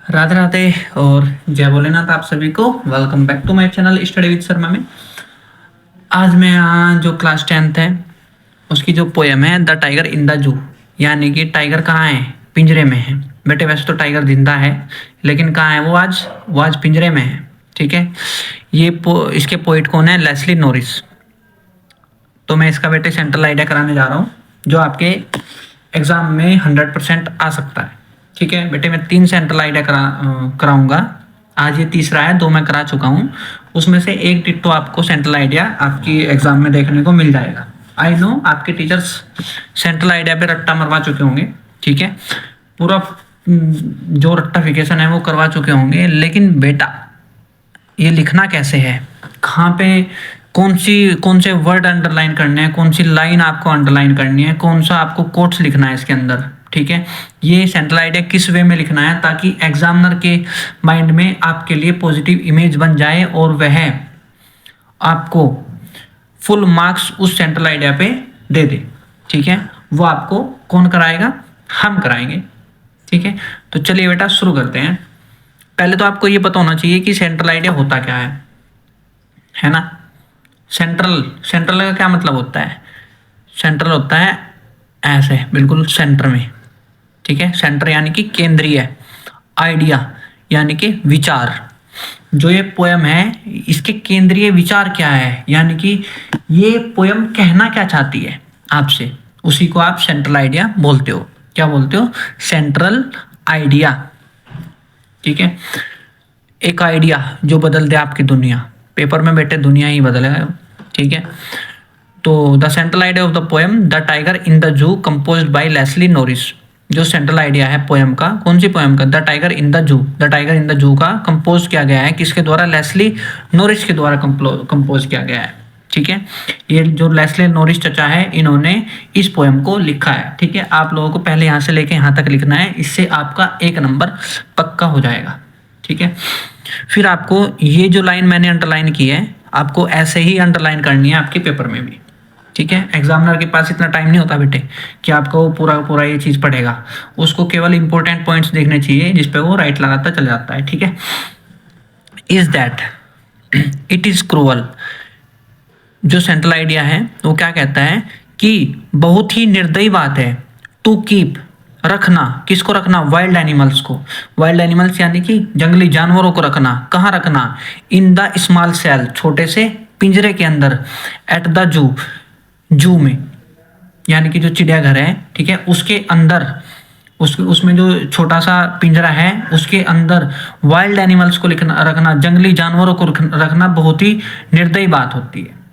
राधे राधे और जय भोलेनाथ आप सभी को। Welcome back to my channel study with Sharma में। आज मैं यहाँ जो क्लास 10th है उसकी जो पोएम है द टाइगर इन द जू, यानी कि टाइगर कहाँ है, पिंजरे में है। बेटे वैसे तो टाइगर जिंदा है लेकिन कहाँ है वो आज पिंजरे में है। ठीक है, इसके पोइट कौन है? Leslie Norris. तो मैं इसका बेटे सेंट्रल आइडिया कराने जा रहा हूँ जो आपके एग्जाम में 100% आ सकता है। ठीक है बेटे, मैं 3 सेंट्रल आइडिया कराऊंगा। आज ये तीसरा है, 2 मैं करा चुका हूँ। उसमें से एक डिट्टो आपको सेंट्रल आइडिया आपकी एग्जाम में देखने को मिल जाएगा। आई नो आपके टीचर्स सेंट्रल आइडिया पे रट्टा मरवा चुके होंगे। ठीक है, पूरा जो रट्टाफिकेशन है वो करवा चुके होंगे, लेकिन बेटा ये लिखना कैसे है, कहाँ पे कौन से वर्ड अंडरलाइन करने हैं, कौन सी लाइन आपको अंडरलाइन करनी है, कौन सा आपको कोट्स लिखना है इसके अंदर। ठीक है, ये सेंट्रल आइडिया किस वे में लिखना है ताकि एग्जामिनर के माइंड में आपके लिए पॉजिटिव इमेज बन जाए और वह आपको फुल मार्क्स उस सेंट्रल आइडिया पे दे दे। ठीक है, वो आपको कौन कराएगा? हम कराएंगे। ठीक है, तो चलिए बेटा शुरू करते हैं। पहले तो आपको ये पता होना चाहिए कि सेंट्रल आइडिया होता क्या है ना। सेंट्रल का क्या मतलब होता है? सेंट्रल होता है ऐसे बिल्कुल सेंटर में। ठीक है, सेंटर यानी कि केंद्रीय, आइडिया यानी कि विचार। जो ये पोयम है इसके केंद्रीय विचार क्या है, यानी कि ये पोयम कहना क्या चाहती है आपसे, उसी को आप सेंट्रल आइडिया बोलते हो। क्या बोलते हो? Central idea. ठीक है, एक आइडिया जो बदल दे आपकी दुनिया। पेपर में बेटे दुनिया ही बदलेगा। ठीक है, तो the central idea of the poem the tiger in the zoo composed by Leslie Norris. जो सेंट्रल आइडिया है पोएम का, कौन सी पोएम का? The tiger in the zoo. The tiger in the zoo का कंपोज किया गया है किसके द्वारा? लेस्ली नॉरिस के द्वारा कंपोज किया गया है। ठीक है, ये जो लेस्ली नॉरिस चचा है इन्होंने इस पोएम को लिखा है। ठीक है, आप लोगों को पहले यहाँ से लेके यहाँ तक लिखना है, इससे आपका 1 नंबर पक्का हो जाएगा। ठीक है, फिर आपको ये जो लाइन मैंने अंडरलाइन की है आपको ऐसे ही अंडरलाइन करनी है आपके पेपर में भी। ठीक है, एग्जामिनर के पास इतना टाइम नहीं होता बेटे कि आपको वो पूरा ये चीज़ पढ़ेगा। उसको केवल इंपॉर्टेंट पॉइंट्स देखने चाहिए जिस पे वो राइट लगाता चला जाता है। ठीक है, is that it is cruel. जो सेंट्रल आइडिया है वो क्या कहता है कि बहुत ही निर्दयी बात है टू कीप, रखना। किसको रखना? वाइल्ड एनिमल्स को। वाइल्ड एनिमल्स यानी कि जंगली जानवरों को रखना। कहाँ रखना? इन द स्मॉल सेल, छोटे से पिंजरे के अंदर। एट द जू में, यानी कि जो चिड़ियाघर है। ठीक है, उसके अंदर उसमें जो छोटा सा पिंजरा है उसके अंदर वाइल्ड एनिमल्स को रखना, जंगली जानवरों को रखना बहुत ही निर्दयी बात होती है।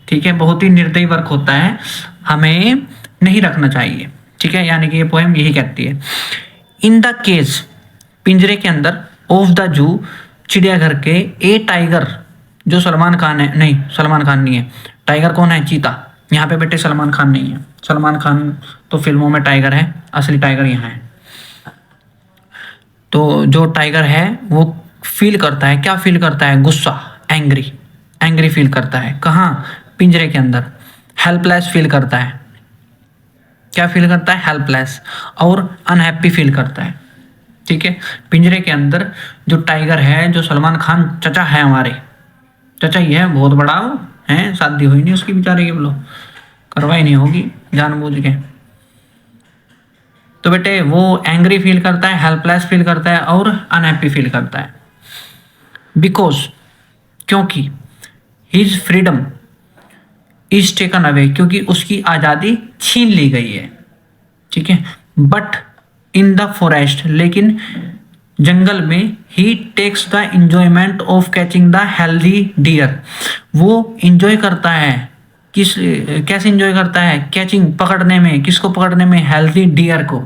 ठीक है, बहुत ही निर्दयी वर्क होता है, हमें नहीं रखना चाहिए। ठीक है, यानी कि ये पोएम यही कहती है। इन द केज, पिंजरे के अंदर, ऑफ द जू, चिड़ियाघर के, ए टाइगर, जो सलमान खान है, नहीं सलमान खान नहीं है, टाइगर कौन है? चीता। यहाँ पे बेटे सलमान खान नहीं है, सलमान खान तो फिल्मों में टाइगर है, असली टाइगर यहाँ है। तो जो टाइगर है वो फील करता है, क्या फील करता है? गुस्सा, एंग्री फील करता है। कहाँ? पिंजरे के अंदर। हेल्पलेस फील करता है। क्या फील करता है? हेल्पलेस। और अनहैप्पी फील करता है। ठीक है, पिंजरे के अंदर जो टाइगर है, जो सलमान खान चचा है, हमारे चचा ही है, बहुत बड़ा वो है, शादी हुई नहीं उसकी बेचारे की, बोलो करवाई नहीं होगी जानबूझ के। तो बेटे वो एंग्री फील करता है, हेल्पलेस फील करता है और अनहैप्पी फील करता है। बिकॉज, क्योंकि, his freedom is taken away, क्योंकि उसकी आज़ादी छीन ली गई है। ठीक है, बट इन द फॉरेस्ट, लेकिन जंगल में, he takes the enjoyment of catching the healthy deer. वो इंजॉय करता है, कैसे इंजॉय करता है? कैचिंग, पकड़ने में। किसको पकड़ने में? हेल्दी डियर को,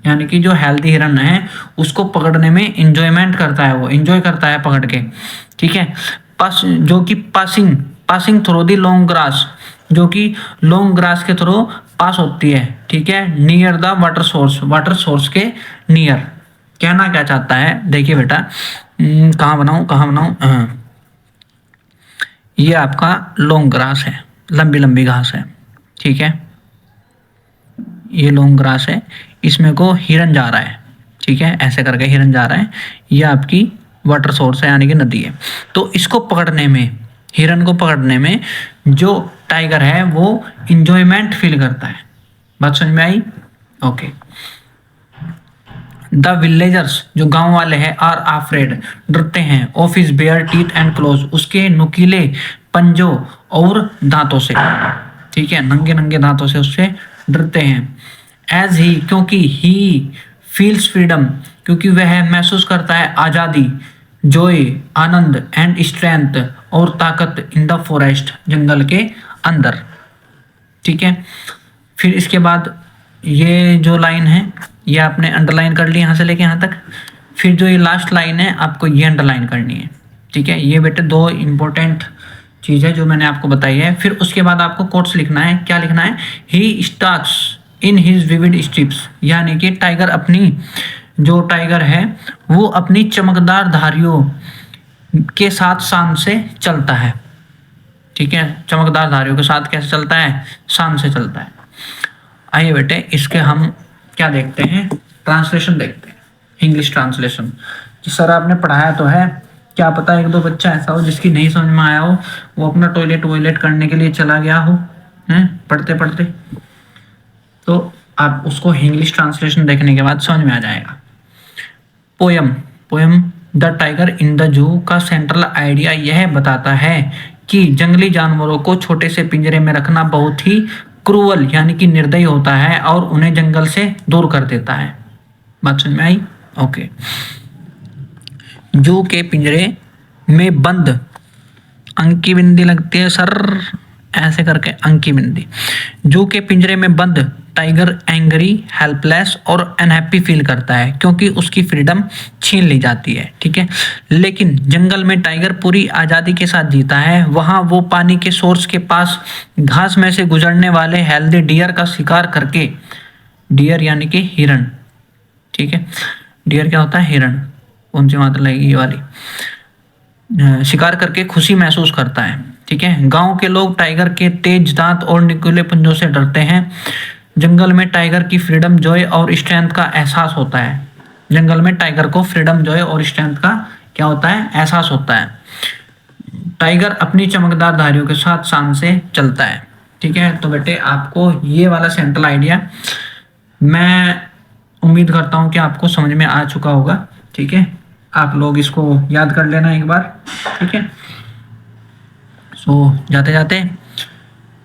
यानी कि जो हेल्दी हिरन है उसको पकड़ने में इंजॉयमेंट करता है, वो इंजॉय करता है पकड़ के। ठीक है, जो कि passing through the long grass, जो कि लॉन्ग ग्रास के थ्रू पास होती है। ठीक है, नियर द वाटर सोर्स के नियर। कहना क्या चाहता है? देखिए बेटा, कहाँ बनाऊँ? ये आपका लॉन्ग ग्रास है, लंबी घास है। ठीक है, ये लॉन्ग ग्रास है, इसमें को हिरन जा रहा है। ठीक है, ऐसे करके हिरन जा रहा है, ये आपकी वाटर सोर्स है यानी कि नदी है। तो इसको पकड़ने में, हिरन को पकड़ने में जो टाइगर है वो इंजॉयमेंट फील करता है। बात समझ में आई? ओके। द विलेजर्स, जो गांव वाले हैं, आर आफ्रेड, डरते हैं, of his bare teeth and close, उसके नुकीले पंजों और दांतों से, ठीक है, नंगे नंगे दांतों से उससे डरते हैं। एज ही, क्योंकि ही फील्स फ्रीडम, क्योंकि वह महसूस करता है आज़ादी, जॉय, आनंद, एंड स्ट्रेंथ, और ताकत, इन द फॉरेस्ट, जंगल के अंदर। ठीक है, फिर इसके बाद ये जो लाइन है ये आपने अंडरलाइन कर ली यहाँ से लेके यहाँ तक। फिर जो ये लास्ट लाइन है आपको ये अंडरलाइन करनी है। ठीक है, ये बेटे दो इंपॉर्टेंट चीज़ है जो मैंने आपको बताई है। फिर उसके बाद आपको कोट्स लिखना है। क्या लिखना है? He stalks in his vivid stripes, यानी कि टाइगर अपनी, जो टाइगर है वो अपनी चमकदार धारियों के साथ शान से चलता है। ठीक है, चमकदार धारियों के साथ कैसे चलता है? शान से चलता है। आइए बेटे इसके हम क्या देखते हैं, ट्रांसलेशन देखते हैं, इंग्लिश ट्रांसलेशन। जी सर आपने पढ़ाया तो है, क्या पता एक दो बच्चा ऐसा हो जिसकी नहीं समझ में आया हो, वो अपना टॉयलेट करने के लिए चला गया हो हैं पढ़ते पढ़ते, तो आप उसको इंग्लिश ट्रांसलेशन देखने के बाद समझ में आ जाएगा। Poem the tiger in the zoo का सेंट्रल आइडिया यह बताता है कि जंगली जानवरों को छोटे से पिंजरे में रखना बहुत ही क्रूअल यानी कि निर्दयी होता है और उन्हें जंगल से दूर कर देता है। बात समझ में आई? ओके। जू के पिंजरे में बंद, अंकी बिंदी लगती है सर, ऐसे करके अंकी बिंदी। जू के पिंजरे में बंद टाइगर एंग्री, हेल्पलेस और अनहैप्पी फील करता है क्योंकि उसकी फ्रीडम छीन ली जाती है। ठीक है, लेकिन जंगल में टाइगर पूरी आज़ादी के साथ जीता है। वहाँ वो पानी के सोर्स के पास घास में से गुजरने वाले हेल्दी डियर का शिकार करके, डियर यानी कि हिरण, ठीक है, डियर क्या होता है? हिरण। कौन सी मात्रा लगेगी? ये वाली। शिकार करके खुशी महसूस करता है। ठीक है, गांव के लोग टाइगर के तेज दांत और नुकीले पंजों से डरते हैं। जंगल में टाइगर की फ्रीडम, जॉय और स्ट्रेंथ का एहसास होता है। जंगल में टाइगर को फ्रीडम, जॉय और स्ट्रेंथ का क्या होता है? एहसास होता है। टाइगर अपनी चमकदार धारियों के साथ शान से चलता है। ठीक है, तो बेटे आपको ये वाला सेंट्रल आइडिया मैं उम्मीद करता हूँ कि आपको समझ में आ चुका होगा। ठीक है, आप लोग इसको याद कर लेना एक बार। ठीक है, सो जाते जाते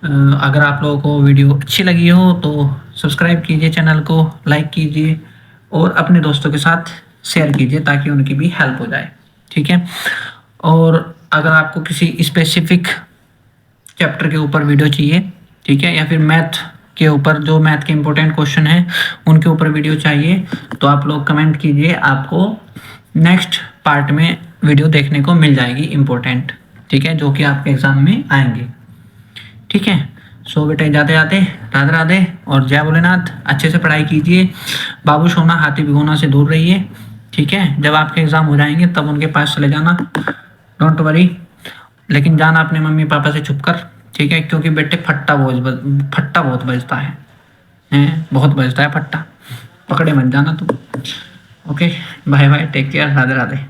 अगर आप लोगों को वीडियो अच्छी लगी हो तो सब्सक्राइब कीजिए, चैनल को लाइक कीजिए और अपने दोस्तों के साथ शेयर कीजिए ताकि उनकी भी हेल्प हो जाए। ठीक है, और अगर आपको किसी स्पेसिफिक चैप्टर के ऊपर वीडियो चाहिए, ठीक है, या फिर मैथ के ऊपर, जो मैथ के इंपॉर्टेंट क्वेश्चन हैं उनके ऊपर वीडियो चाहिए, तो आप लोग कमेंट कीजिए, आपको नेक्स्ट पार्ट में वीडियो देखने को मिल जाएगी इम्पोर्टेंट। ठीक है, जो कि आपके एग्जाम में आएंगे। ठीक है, सो बेटे जाते जाते राधे राधे और जय भोलेनाथ। अच्छे से पढ़ाई कीजिए, बाबू सोना हाथी भिगोना से दूर रहिए। ठीक है, जब आपके एग्जाम हो जाएंगे तब उनके पास चले जाना, डोंट वरी, लेकिन जाना अपने मम्मी पापा से छुप कर। ठीक है, क्योंकि बेटे फट्टा बहुत बजता है, बहुत बजता है फट्टा, पकड़े मत जाना तुम। Okay, bye bye, take care, Radhe Radhe.